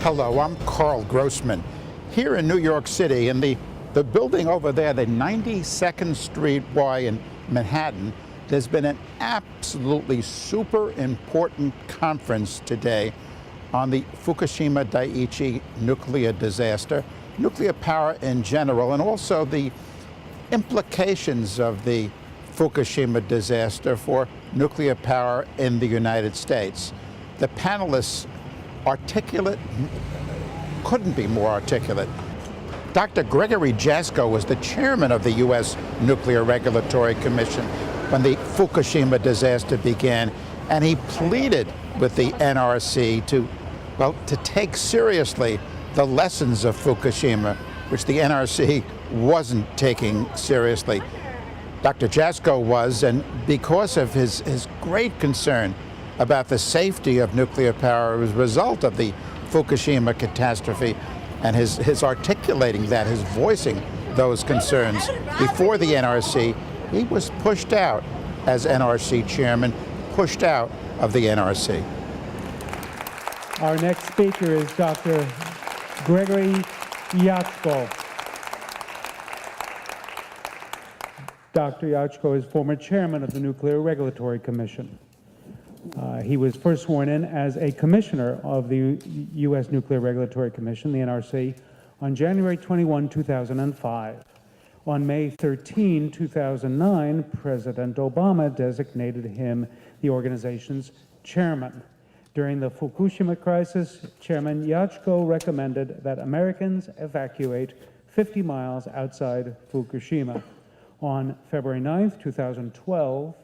Hello, I'm Carl Grossman. Here in New York City, in the building over there, the 92nd Street Y in Manhattan, there's been an absolutely super important conference today on the Fukushima Daiichi nuclear disaster, nuclear power in general, and also the implications of the Fukushima disaster for nuclear power in the United States. The panelists, articulate, couldn't be more articulate. Dr. Gregory Jaczko was the chairman of the U.S. Nuclear Regulatory Commission when the Fukushima disaster began, and he pleaded with the NRC to take seriously the lessons of Fukushima, which the NRC wasn't taking seriously. Dr. Jaczko was, and because of his great concern about the safety of nuclear power as a result of the Fukushima catastrophe, and his articulating that, his voicing those concerns before the NRC, he was pushed out as NRC chairman, pushed out of the NRC. Our next speaker is Dr. Gregory Jaczko. Dr. Jaczko is former chairman of the Nuclear Regulatory Commission. He was first sworn in as a commissioner of the U.S. Nuclear Regulatory Commission, the NRC, on January 21, 2005. On May 13, 2009, President Obama designated him the organization's chairman. During the Fukushima crisis, Chairman Jaczko recommended that Americans evacuate 50 miles outside Fukushima. On February 9, 2012,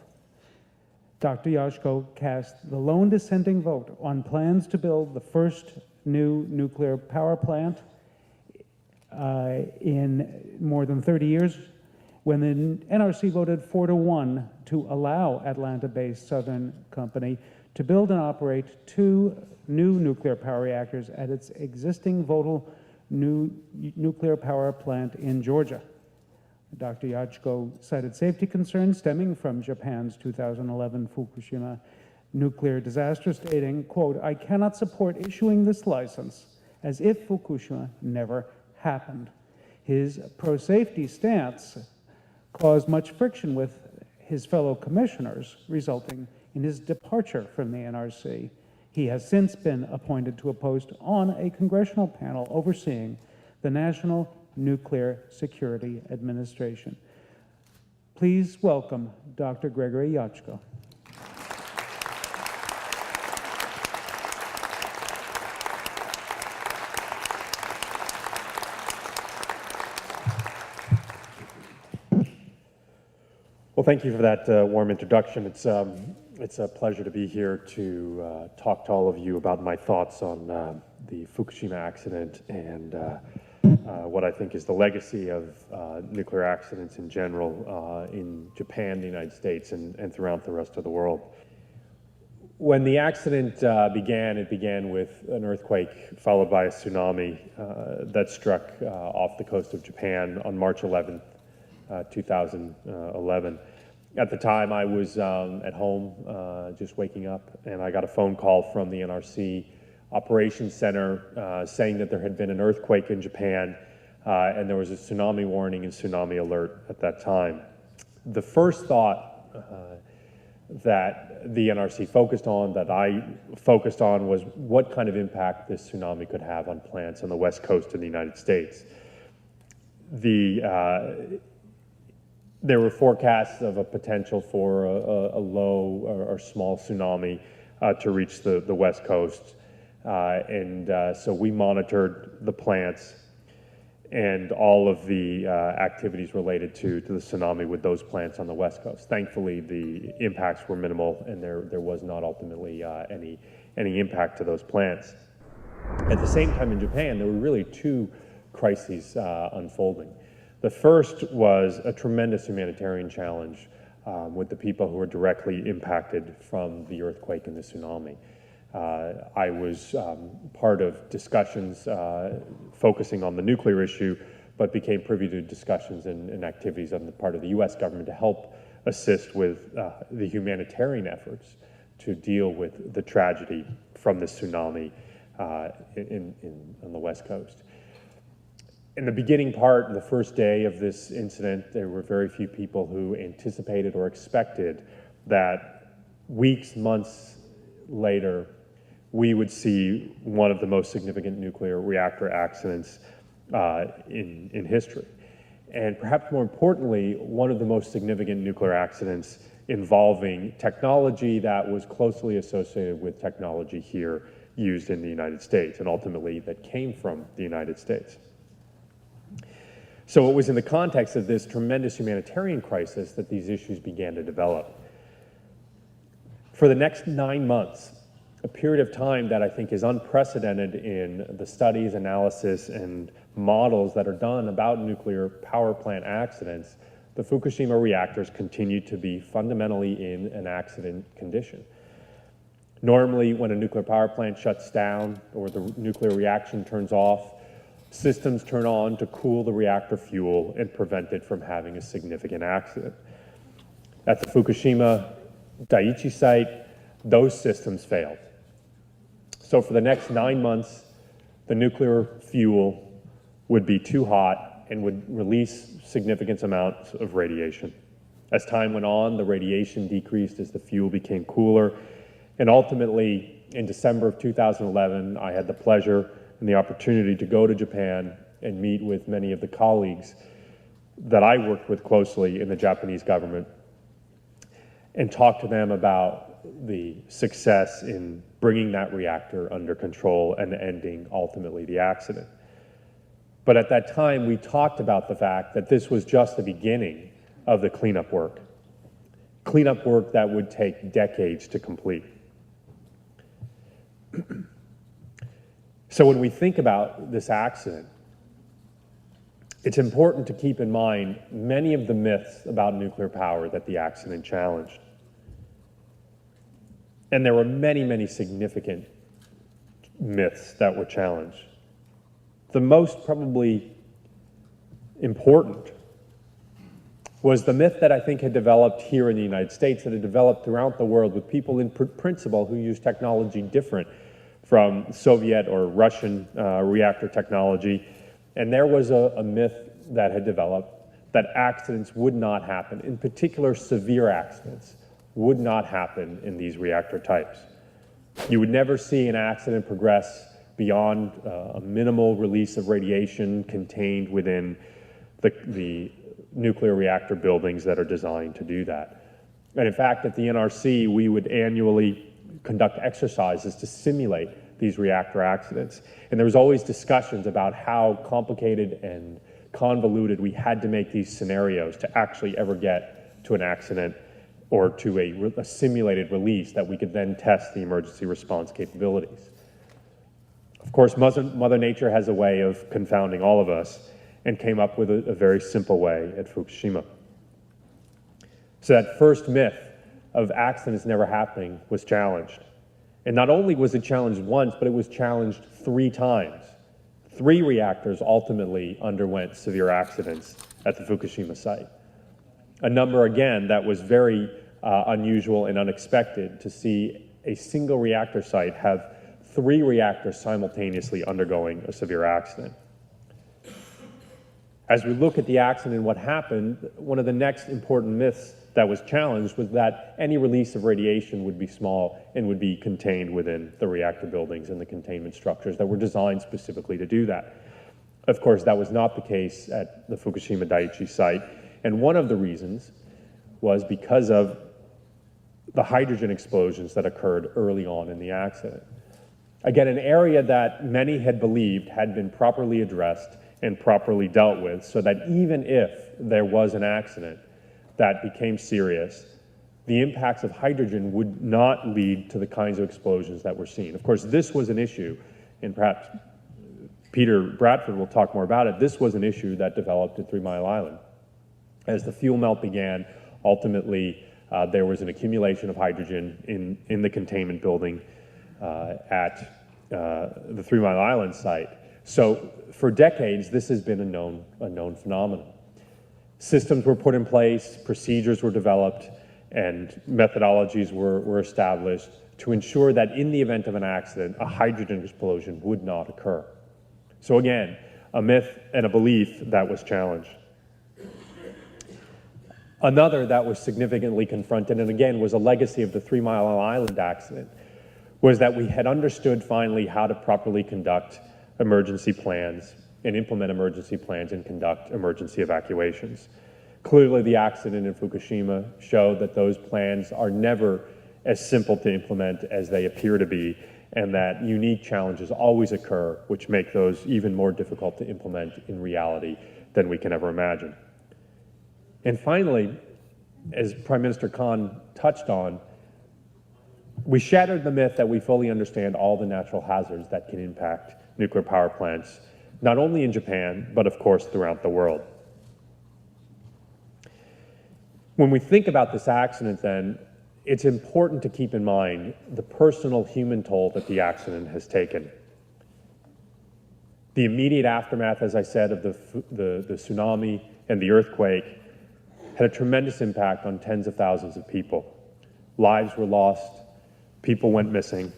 Dr. Jaczko cast the lone dissenting vote on plans to build the first new nuclear power plant in more than 30 years, when the NRC voted 4-1 to allow Atlanta-based Southern Company to build and operate 2 new nuclear power reactors at its existing Vogtle new nuclear power plant in Georgia. Dr. Jaczko cited safety concerns stemming from Japan's 2011 Fukushima nuclear disaster, stating, quote, "I cannot support issuing this license as if Fukushima never happened." His pro-safety stance caused much friction with his fellow commissioners, resulting in his departure from the NRC. He has since been appointed to a post on a congressional panel overseeing the National Nuclear Security Administration. Please welcome Dr. Gregory Jaczko. Well, thank you for that warm introduction. It's a pleasure to be here to talk to all of you about my thoughts on the Fukushima accident and what I think is the legacy of nuclear accidents in general in Japan, the United States, and throughout the rest of the world. When the accident began, it began with an earthquake followed by a tsunami that struck off the coast of Japan on March 11th, 2011. At the time, I was at home just waking up, and I got a phone call from the NRC Operations Center saying that there had been an earthquake in Japan and there was a tsunami warning and tsunami alert at that time. The first thought that the NRC focused on, that I focused on, was what kind of impact this tsunami could have on plants on the west coast of the United States. There were forecasts of a potential for a low or small tsunami to reach the west coast. So we monitored the plants and all of the activities related to the tsunami with those plants on the west coast. Thankfully, the impacts were minimal, and there was not ultimately any impact to those plants. At the same time in Japan, there were really 2 crises unfolding. The first was a tremendous humanitarian challenge with the people who were directly impacted from the earthquake and the tsunami. I was part of discussions focusing on the nuclear issue, but became privy to discussions and activities on the part of the U.S. government to help assist with the humanitarian efforts to deal with the tragedy from the tsunami on the West Coast. In the beginning part, the first day of this incident, there were very few people who anticipated or expected that weeks, months later, we would see one of the most significant nuclear reactor accidents in history. And perhaps more importantly, one of the most significant nuclear accidents involving technology that was closely associated with technology here used in the United States, and ultimately that came from the United States. So it was in the context of this tremendous humanitarian crisis that these issues began to develop. For the next 9 months, a period of time that I think is unprecedented in the studies, analysis, and models that are done about nuclear power plant accidents, the Fukushima reactors continue to be fundamentally in an accident condition. Normally, when a nuclear power plant shuts down or the nuclear reaction turns off, systems turn on to cool the reactor fuel and prevent it from having a significant accident. At the Fukushima Daiichi site, those systems failed. So for the next 9 months, the nuclear fuel would be too hot and would release significant amounts of radiation. As time went on, the radiation decreased as the fuel became cooler. And ultimately, in December of 2011, I had the pleasure and the opportunity to go to Japan and meet with many of the colleagues that I worked with closely in the Japanese government and talk to them about the success in bringing that reactor under control and ending ultimately the accident. But at that time, we talked about the fact that this was just the beginning of the cleanup work that would take decades to complete. So when we think about this accident, it's important to keep in mind many of the myths about nuclear power that the accident challenged. And there were many, many significant myths that were challenged. The most probably important was the myth that I think had developed here in the United States, that had developed throughout the world with people in principle who use technology different from Soviet or Russian reactor technology. And there was a myth that had developed that accidents would not happen, in particular severe accidents, would not happen in these reactor types. You would never see an accident progress beyond a minimal release of radiation contained within the nuclear reactor buildings that are designed to do that. And in fact, at the NRC, we would annually conduct exercises to simulate these reactor accidents. And there was always discussions about how complicated and convoluted we had to make these scenarios to actually ever get to an accident or to a simulated release that we could then test the emergency response capabilities. Of course, Mother Nature has a way of confounding all of us and came up with a very simple way at Fukushima. So that first myth of accidents never happening was challenged. And not only was it challenged once, but it was challenged 3 times. 3 reactors ultimately underwent severe accidents at the Fukushima site. A number, again, that was very unusual and unexpected to see a single reactor site have 3 reactors simultaneously undergoing a severe accident. As we look at the accident and what happened, one of the next important myths that was challenged was that any release of radiation would be small and would be contained within the reactor buildings and the containment structures that were designed specifically to do that. Of course, that was not the case at the Fukushima Daiichi site, and one of the reasons was because of the hydrogen explosions that occurred early on in the accident. Again, an area that many had believed had been properly addressed and properly dealt with, so that even if there was an accident that became serious, the impacts of hydrogen would not lead to the kinds of explosions that were seen. Of course, this was an issue, and perhaps Peter Bradford will talk more about it. This was an issue that developed at 3 Mile Island. As the fuel melt began, ultimately there was an accumulation of hydrogen in the containment building at the 3 Mile Island site. So for decades, this has been a known phenomenon. Systems were put in place, procedures were developed, and methodologies were established to ensure that in the event of an accident, a hydrogen explosion would not occur. So again, a myth and a belief that was challenged. Another that was significantly confronted, and again was a legacy of the 3 Mile Island accident, was that we had understood finally how to properly conduct emergency plans and implement emergency plans and conduct emergency evacuations. Clearly, the accident in Fukushima showed that those plans are never as simple to implement as they appear to be, and that unique challenges always occur, which make those even more difficult to implement in reality than we can ever imagine. And finally, as Prime Minister Khan touched on, we shattered the myth that we fully understand all the natural hazards that can impact nuclear power plants, not only in Japan, but of course throughout the world. When we think about this accident then, it's important to keep in mind the personal human toll that the accident has taken. The immediate aftermath, as I said, of the tsunami and the earthquake had a tremendous impact on tens of thousands of people. Lives were lost, people went missing.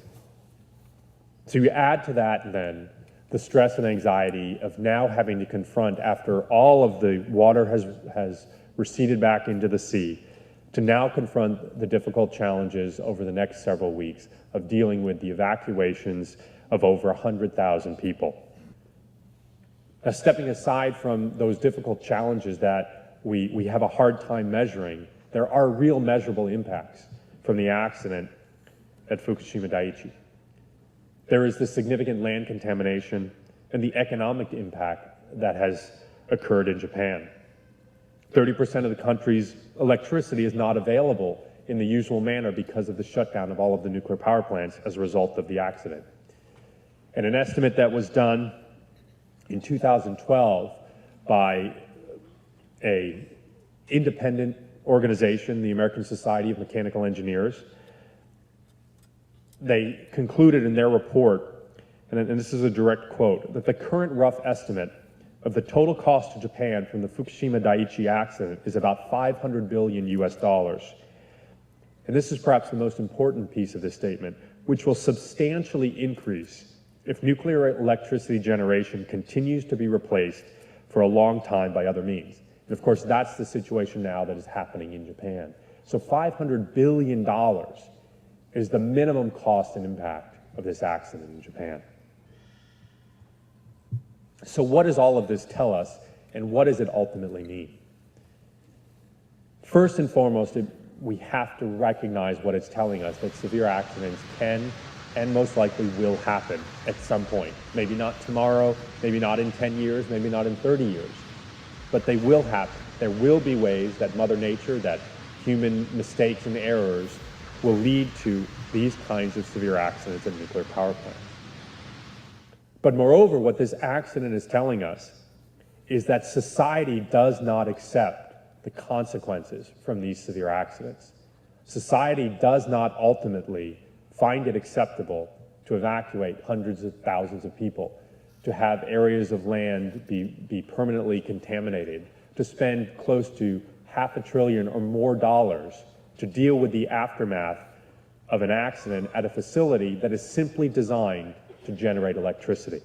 So you add to that then the stress and anxiety of now having to confront, after all of the water has receded back into the sea, to now confront the difficult challenges over the next several weeks of dealing with the evacuations of over 100,000 people. Now, stepping aside from those difficult challenges that we have a hard time measuring, there are real measurable impacts from the accident at Fukushima Daiichi. There is the significant land contamination and the economic impact that has occurred in Japan. 30% of the country's electricity is not available in the usual manner because of the shutdown of all of the nuclear power plants as a result of the accident. And an estimate that was done in 2012 by an independent organization, the American Society of Mechanical Engineers, they concluded in their report, and this is a direct quote, that the current rough estimate of the total cost to Japan from the Fukushima Daiichi accident is about $500 billion US. And this is perhaps the most important piece of this statement, which will substantially increase if nuclear electricity generation continues to be replaced for a long time by other means. And of course, that's the situation now that is happening in Japan. So $500 billion is the minimum cost and impact of this accident in Japan. So what does all of this tell us, and what does it ultimately mean? First and foremost, we have to recognize what it's telling us, that severe accidents can and most likely will happen at some point. Maybe not tomorrow, maybe not in 10 years, maybe not in 30 years, but they will happen. There will be ways that Mother Nature, that human mistakes and errors will lead to these kinds of severe accidents at nuclear power plants. But moreover, what this accident is telling us is that society does not accept the consequences from these severe accidents. Society does not ultimately find it acceptable to evacuate hundreds of thousands of people, to have areas of land be permanently contaminated, to spend close to $500 billion or more to deal with the aftermath of an accident at a facility that is simply designed to generate electricity.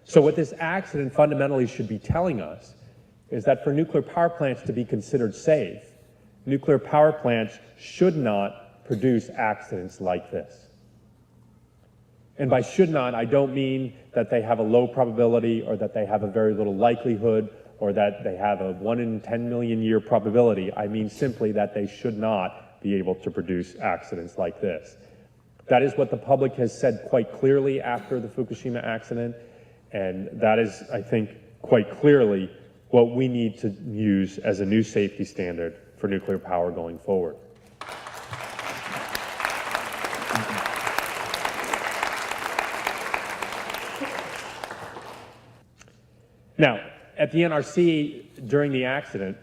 So what this accident fundamentally should be telling us is that for nuclear power plants to be considered safe, nuclear power plants should not produce accidents like this. And by should not, I don't mean that they have a low probability or that they have a very little likelihood or that they have a 1 in 10 million year probability. I mean simply that they should not be able to produce accidents like this. That is what the public has said quite clearly after the Fukushima accident, and that is, I think, quite clearly what we need to use as a new safety standard for nuclear power going forward. Now, at the NRC, during the accident,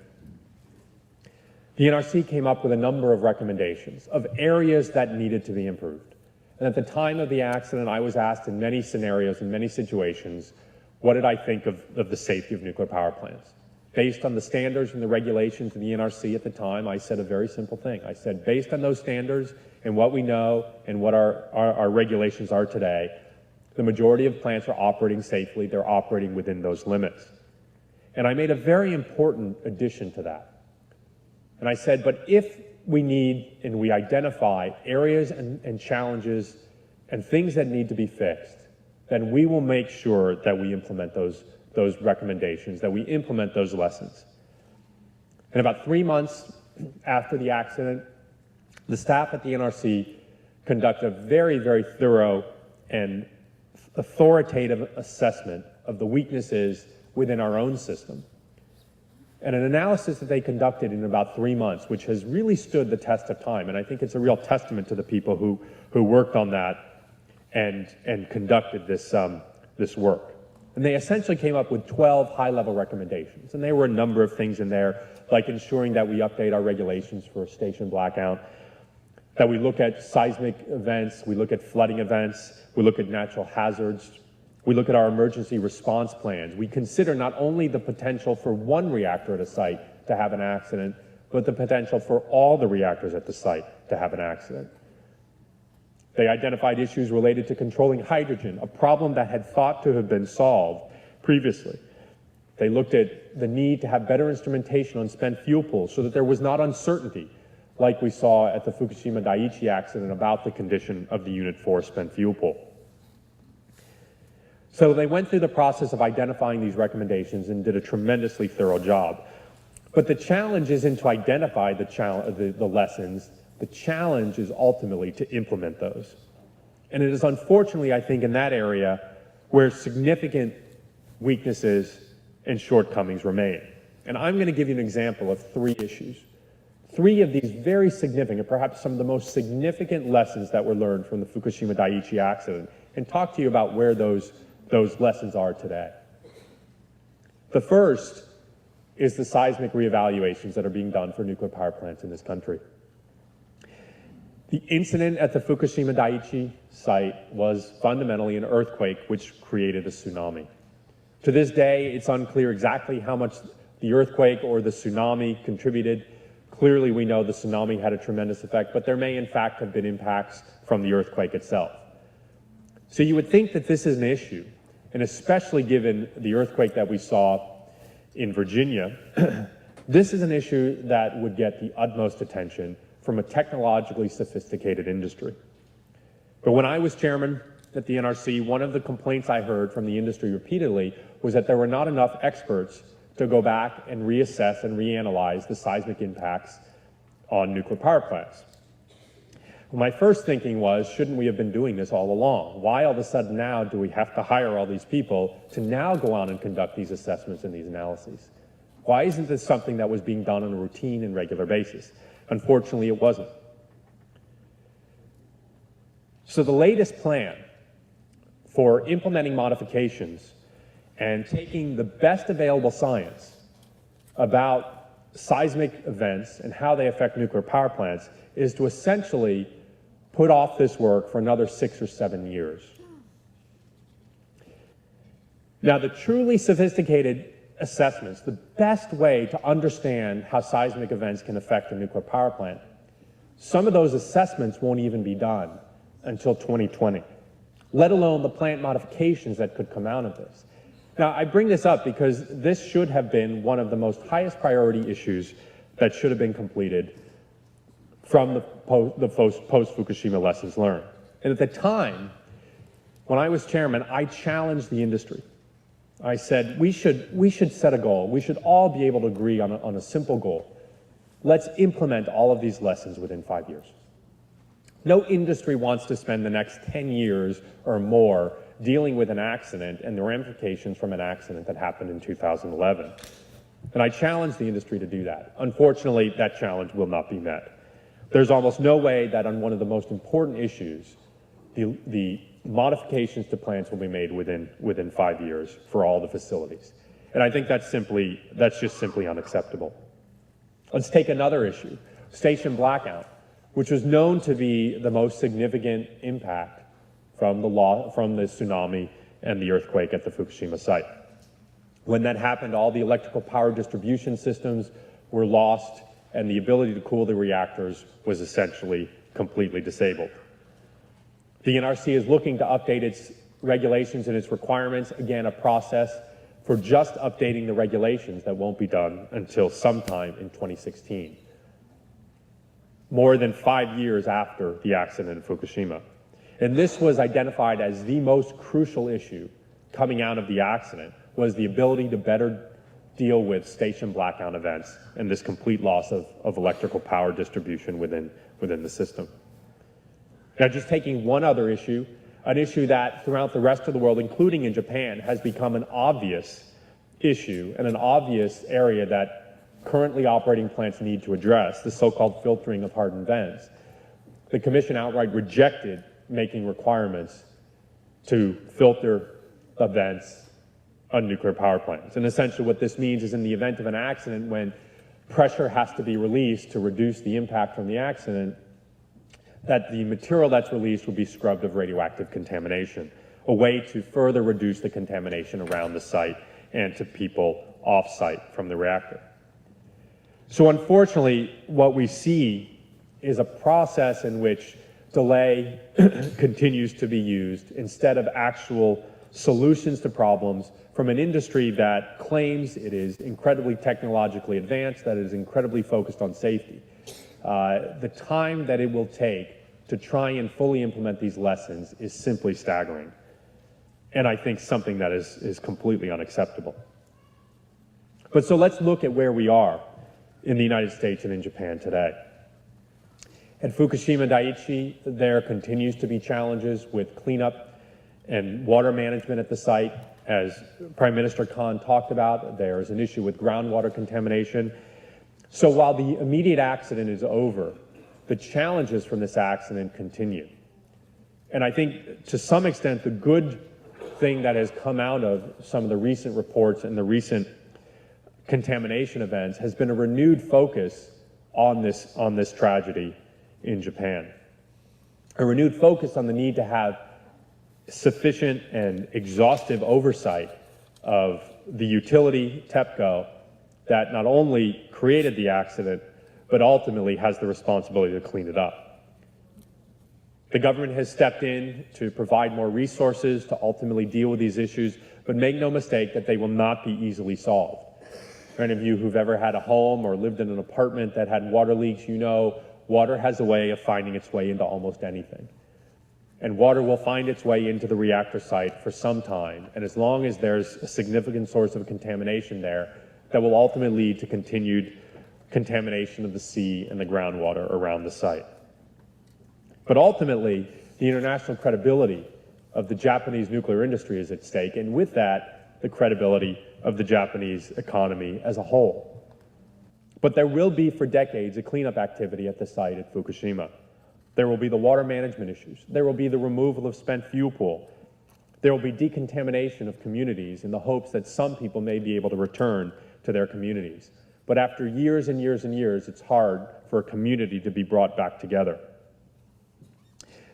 the NRC came up with a number of recommendations of areas that needed to be improved. And at the time of the accident, I was asked in many scenarios, in many situations, what did I think of the safety of nuclear power plants? based on the standards and the regulations of the NRC at the time, I said a very simple thing. I said, based on those standards and what we know and what our regulations are today, the majority of plants are operating safely. They're operating within those limits. And I made a very important addition to that. And I said, but if we need and we identify areas and challenges and things that need to be fixed, then we will make sure that we implement those recommendations, that we implement those lessons. And about 3 months after the accident, the staff at the NRC conducted a very, very thorough and authoritative assessment of the weaknesses within our own system. And an analysis that they conducted in about 3 months, which has really stood the test of time. And I think it's a real testament to the people who worked on that and conducted this work. And they essentially came up with 12 high-level recommendations. And there were a number of things in there, like ensuring that we update our regulations for station blackout, that we look at seismic events, we look at flooding events, we look at natural hazards, we look at our emergency response plans. We consider not only the potential for one reactor at a site to have an accident, but the potential for all the reactors at the site to have an accident. They identified issues related to controlling hydrogen, a problem that had thought to have been solved previously. They looked at the need to have better instrumentation on spent fuel pools so that there was not uncertainty, like we saw at the Fukushima Daiichi accident, about the condition of the Unit 4 spent fuel pool. So they went through the process of identifying these recommendations and did a tremendously thorough job. But the challenge isn't to identify the lessons. The challenge is ultimately to implement those. And it is unfortunately, I think, in that area where significant weaknesses and shortcomings remain. And I'm going to give you an example of 3 issues. 3 of these very significant, perhaps some of the most significant lessons that were learned from the Fukushima Daiichi accident, and talk to you about where those lessons are today. The first is the seismic reevaluations that are being done for nuclear power plants in this country. The incident at the Fukushima Daiichi site was fundamentally an earthquake which created a tsunami. To this day, it's unclear exactly how much the earthquake or the tsunami contributed. Clearly, we know the tsunami had a tremendous effect, but there may in fact have been impacts from the earthquake itself. So you would think that this is an issue, and especially given the earthquake that we saw in Virginia, this is an issue that would get the utmost attention from a technologically sophisticated industry. But when I was chairman at the NRC, one of the complaints I heard from the industry repeatedly was that there were not enough experts to go back and reassess and reanalyze the seismic impacts on nuclear power plants. My first thinking was, shouldn't we have been doing this all along? Why all of a sudden now do we have to hire all these people to now go out and conduct these assessments and these analyses? Why isn't this something that was being done on a routine and regular basis? Unfortunately, it wasn't. So the latest plan for implementing modifications and taking the best available science about seismic events and how they affect nuclear power plants is to essentially put off this work for another 6 or 7 years. Now, the truly sophisticated assessments, the best way to understand how seismic events can affect a nuclear power plant, some of those assessments won't even be done until 2020, let alone the plant modifications that could come out of this. Now, I bring this up because this should have been one of the most highest priority issues that should have been completed from the post-Fukushima lessons learned. And at the time, when I was chairman, I challenged the industry. I said, we should set a goal. We should all be able to agree on a simple goal. Let's implement all of these lessons within 5 years. No industry wants to spend the next 10 years or more dealing with an accident and the ramifications from an accident that happened in 2011. And I challenged the industry to do that. Unfortunately, that challenge will not be met. There's almost no way that on one of the most important issues, the modifications to plants will be made within 5 years for all the facilities. And I think that's just simply unacceptable. Let's take another issue, station blackout, which was known to be the most significant impact from the tsunami and the earthquake at the Fukushima site. When that happened, all the electrical power distribution systems were lost, and the ability to cool the reactors was essentially completely disabled. The NRC is looking to update its regulations and its requirements, again, a process for just updating the regulations that won't be done until sometime in 2016, more than 5 years after the accident in Fukushima. And this was identified as the most crucial issue coming out of the accident, was the ability to better deal with station blackout events and this complete loss of electrical power distribution within the system. Now, just taking one other issue, an issue that throughout the rest of the world, including in Japan, has become an obvious issue and an obvious area that currently operating plants need to address, the so-called filtering of hardened vents. The Commission outright rejected making requirements to filter the vents on nuclear power plants. And essentially what this means is in the event of an accident, when pressure has to be released to reduce the impact from the accident, that the material that's released will be scrubbed of radioactive contamination, a way to further reduce the contamination around the site and to people off-site from the reactor. So unfortunately, what we see is a process in which delay continues to be used instead of actual solutions to problems from an industry that claims it is incredibly technologically advanced, that it is incredibly focused on safety. The time that it will take to try and fully implement these lessons is simply staggering, and I think something that is completely unacceptable. But so let's look at where we are in the United States and in Japan today. At Fukushima Daiichi, there continues to be challenges with cleanup and water management at the site. As Prime Minister Khan talked about, there is an issue with groundwater contamination. So while the immediate accident is over, the challenges from this accident continue. And I think to some extent, the good thing that has come out of some of the recent reports and the recent contamination events has been a renewed focus on this tragedy in Japan. A renewed focus on the need to have sufficient and exhaustive oversight of the utility, TEPCO, that not only created the accident, but ultimately has the responsibility to clean it up. The government has stepped in to provide more resources to ultimately deal with these issues, but make no mistake that they will not be easily solved. For any of you who've ever had a home or lived in an apartment that had water leaks, you know water has a way of finding its way into almost anything. And water will find its way into the reactor site for some time, and as long as there's a significant source of contamination there, that will ultimately lead to continued contamination of the sea and the groundwater around the site. But ultimately, the international credibility of the Japanese nuclear industry is at stake, and with that, the credibility of the Japanese economy as a whole. But there will be, for decades, a cleanup activity at the site at Fukushima. There will be the water management issues. There will be the removal of spent fuel pool. There will be decontamination of communities in the hopes that some people may be able to return to their communities. But after years and years and years, it's hard for a community to be brought back together.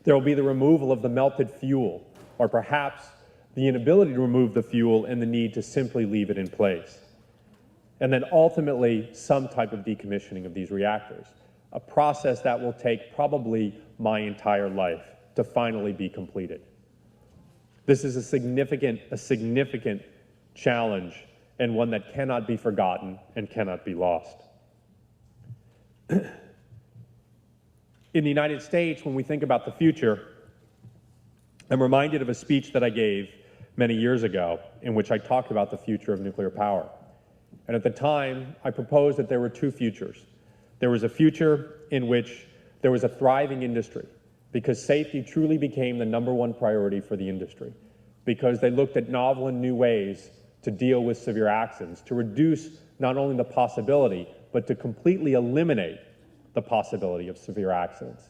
There will be the removal of the melted fuel, or perhaps the inability to remove the fuel and the need to simply leave it in place. And then ultimately, some type of decommissioning of these reactors, a process that will take probably my entire life to finally be completed. This is a significant challenge, and one that cannot be forgotten and cannot be lost. In the United States, when we think about the future, I'm reminded of a speech that I gave many years ago in which I talked about the future of nuclear power. And at the time, I proposed that there were two futures. There was a future in which there was a thriving industry, because safety truly became the #1 priority for the industry, because they looked at novel and new ways to deal with severe accidents, to reduce not only the possibility, but to completely eliminate the possibility of severe accidents.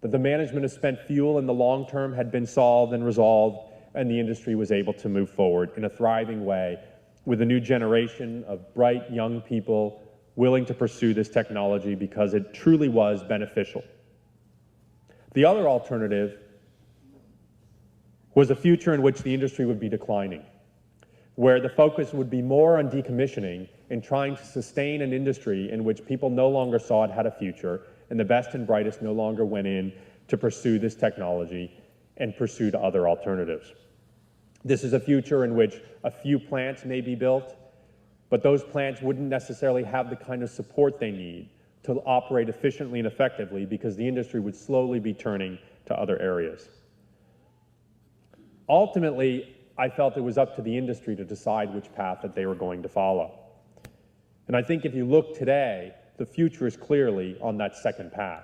That the management of spent fuel in the long term had been solved and resolved, and the industry was able to move forward in a thriving way with a new generation of bright young people willing to pursue this technology because it truly was beneficial. The other alternative was a future in which the industry would be declining, where the focus would be more on decommissioning and trying to sustain an industry in which people no longer saw it had a future, and the best and brightest no longer went in to pursue this technology and pursued other alternatives. This is a future in which a few plants may be built, but those plants wouldn't necessarily have the kind of support they need to operate efficiently and effectively, because the industry would slowly be turning to other areas. Ultimately, I felt it was up to the industry to decide which path that they were going to follow. And I think if you look today, the future is clearly on that second path.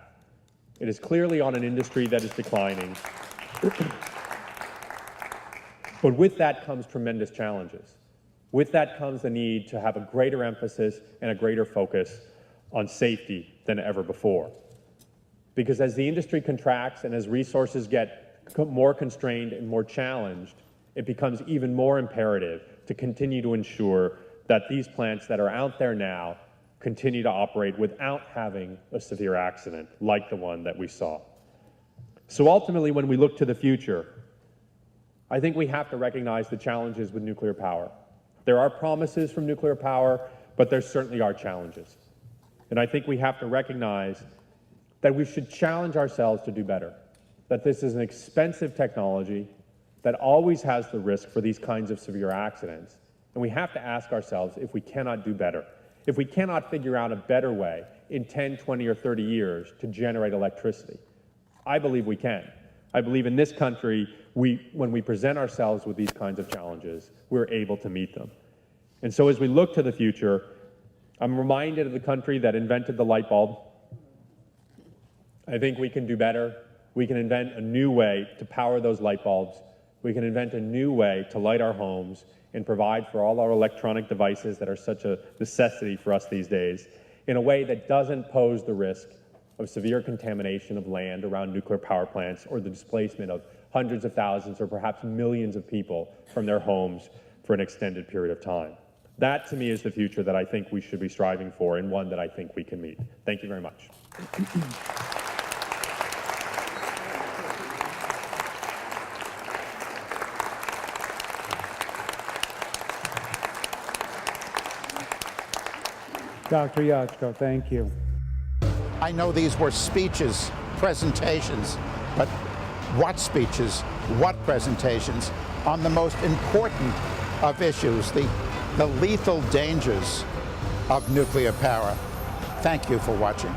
It is clearly on an industry that is declining. But with that comes tremendous challenges. With that comes the need to have a greater emphasis and a greater focus on safety than ever before. Because as the industry contracts and as resources get more constrained and more challenged, it becomes even more imperative to continue to ensure that these plants that are out there now continue to operate without having a severe accident like the one that we saw. So ultimately, when we look to the future, I think we have to recognize the challenges with nuclear power. There are promises from nuclear power, but there certainly are challenges. And I think we have to recognize that we should challenge ourselves to do better, that this is an expensive technology that always has the risk for these kinds of severe accidents. And we have to ask ourselves if we cannot do better, if we cannot figure out a better way in 10, 20, or 30 years to generate electricity. I believe we can. I believe in this country, when we present ourselves with these kinds of challenges, we're able to meet them. And so as we look to the future, I'm reminded of the country that invented the light bulb. I think we can do better. We can invent a new way to power those light bulbs. We can invent a new way to light our homes and provide for all our electronic devices that are such a necessity for us these days in a way that doesn't pose the risk of severe contamination of land around nuclear power plants or the displacement of hundreds of thousands or perhaps millions of people from their homes for an extended period of time. That, to me, is the future that I think we should be striving for, and one that I think we can meet. Thank you very much. Dr. Jaczko, thank you. I know these were speeches, presentations, but what speeches, what presentations on the most important of issues, the lethal dangers of nuclear power. Thank you for watching.